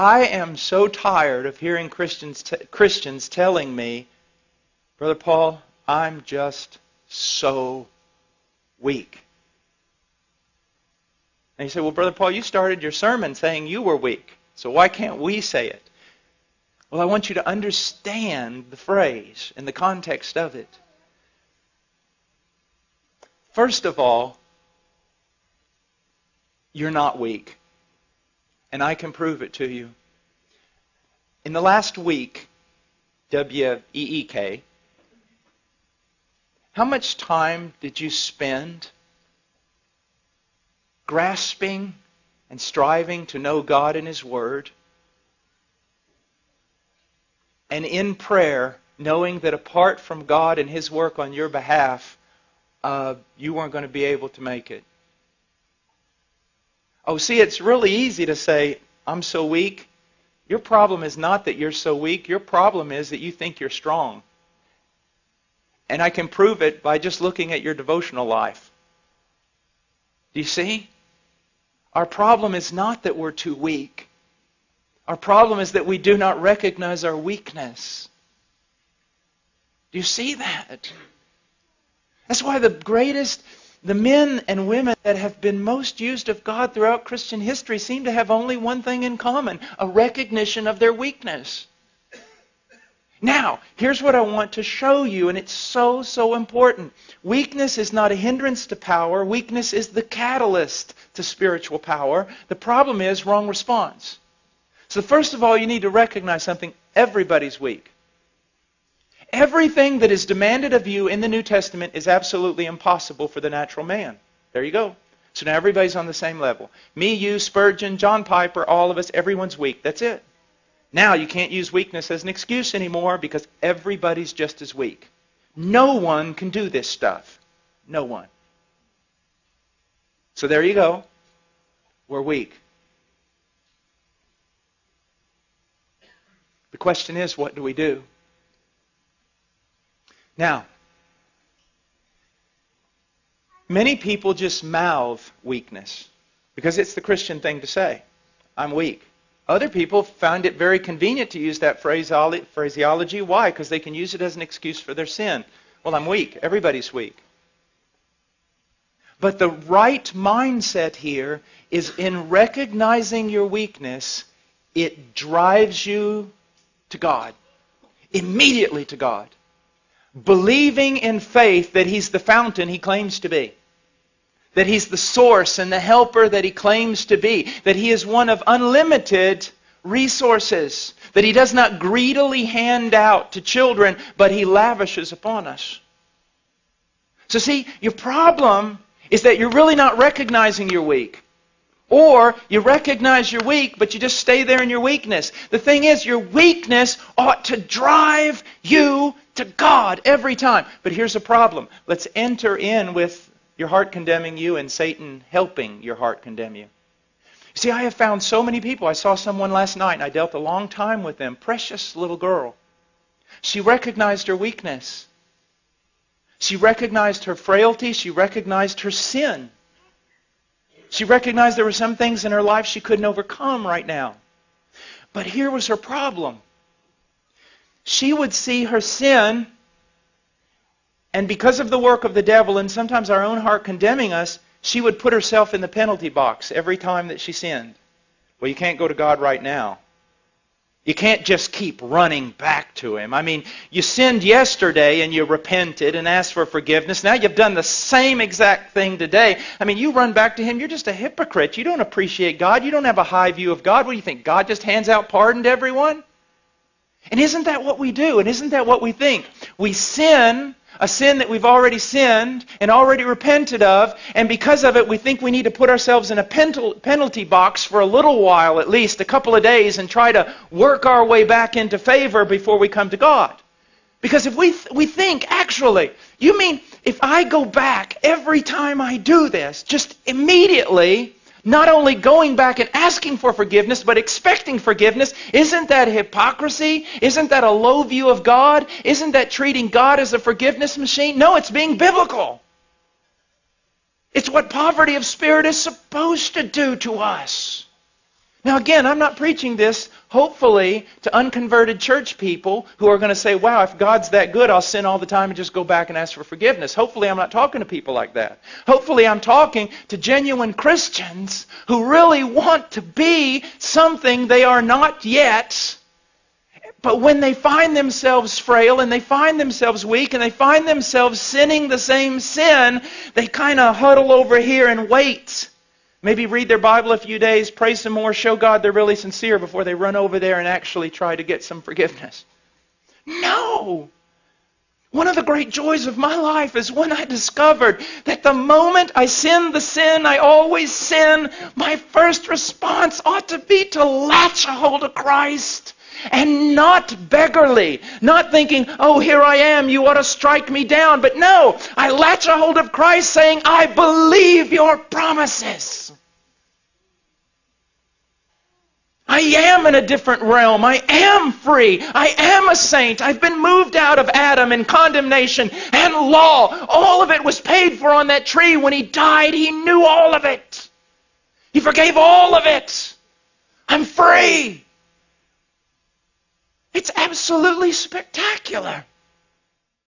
I am so tired of hearing Christians telling me, Brother Paul, I'm just so weak. And you say, well, Brother Paul, you started your sermon saying you were weak. So why can't we say it? Well, I want you to understand the phrase and the context of it. First of all, you're not weak. And I can prove it to you. In the last week, W-E-E-K, how much time did you spend grasping and striving to know God and His Word? And in prayer, knowing that apart from God and His work on your behalf, you weren't going to be able to make it. Oh, see, it's really easy to say, I'm so weak. Your problem is not that you're so weak. Your problem is that you think you're strong. And I can prove it by just looking at your devotional life. Do you see? Our problem is not that we're too weak. Our problem is that we do not recognize our weakness. Do you see that? That's why the men and women that have been most used of God throughout Christian history seem to have only one thing in common, a recognition of their weakness. Now, here's what I want to show you, and it's so, so important. Weakness is not a hindrance to power. Weakness is the catalyst to spiritual power. The problem is wrong response. So first of all, you need to recognize something. Everybody's weak. Everything that is demanded of you in the New Testament is absolutely impossible for the natural man. There you go. So now everybody's on the same level. Me, you, Spurgeon, John Piper, all of us, everyone's weak. That's it. Now you can't use weakness as an excuse anymore because everybody's just as weak. No one can do this stuff. No one. So there you go. We're weak. The question is, what do we do? Now, many people just mouth weakness because it's the Christian thing to say. I'm weak. Other people found it very convenient to use that phraseology. Why? Because they can use it as an excuse for their sin. Well, I'm weak. Everybody's weak. But the right mindset here is in recognizing your weakness, it drives you to God. Immediately to God. Believing in faith that He's the fountain He claims to be. That He's the source and the helper that He claims to be. That He is one of unlimited resources. That He does not greedily hand out to children, but He lavishes upon us. So see, your problem is that you're really not recognizing you're weak. Or you recognize you're weak, but you just stay there in your weakness. The thing is, your weakness ought to drive you to God every time. But here's the problem. Let's enter in with your heart condemning you and Satan helping your heart condemn you. See, I have found so many people. I saw someone last night and I dealt a long time with them. Precious little girl. She recognized her weakness. She recognized her frailty. She recognized her sin. She recognized there were some things in her life she couldn't overcome right now. But here was her problem. She would see her sin, and because of the work of the devil and sometimes our own heart condemning us, she would put herself in the penalty box every time that she sinned. Well, you can't go to God right now. You can't just keep running back to Him. I mean, you sinned yesterday and you repented and asked for forgiveness. Now you've done the same exact thing today. I mean, you run back to Him. You're just a hypocrite. You don't appreciate God. You don't have a high view of God. What do you think? God just hands out pardon to everyone? And isn't that what we do? And isn't that what we think? We sin, a sin that we've already sinned and already repented of, and because of it we think we need to put ourselves in a penalty box for a little while, at least a couple of days, and try to work our way back into favor before we come to God. Because if we think, actually, you mean if I go back every time I do this, just immediately, not only going back and asking for forgiveness, but expecting forgiveness, isn't that hypocrisy? Isn't that a low view of God? Isn't that treating God as a forgiveness machine? No, it's being biblical. It's what poverty of spirit is supposed to do to us. Now again, I'm not preaching this, hopefully, to unconverted church people who are going to say, wow, if God's that good, I'll sin all the time and just go back and ask for forgiveness. Hopefully I'm not talking to people like that. Hopefully I'm talking to genuine Christians who really want to be something they are not yet. But when they find themselves frail and they find themselves weak and they find themselves sinning the same sin, they kind of huddle over here and wait. Maybe read their Bible a few days, pray some more, show God they're really sincere before they run over there and actually try to get some forgiveness. No! One of the great joys of my life is when I discovered that the moment I sin the sin I always sin, my first response ought to be to latch a hold of Christ. And not beggarly, not thinking, oh, here I am, you ought to strike me down. But no, I latch a hold of Christ saying, I believe your promises. I am in a different realm. I am free. I am a saint. I've been moved out of Adam and condemnation and law. All of it was paid for on that tree. When He died, He knew all of it. He forgave all of it. I'm free. It's absolutely spectacular.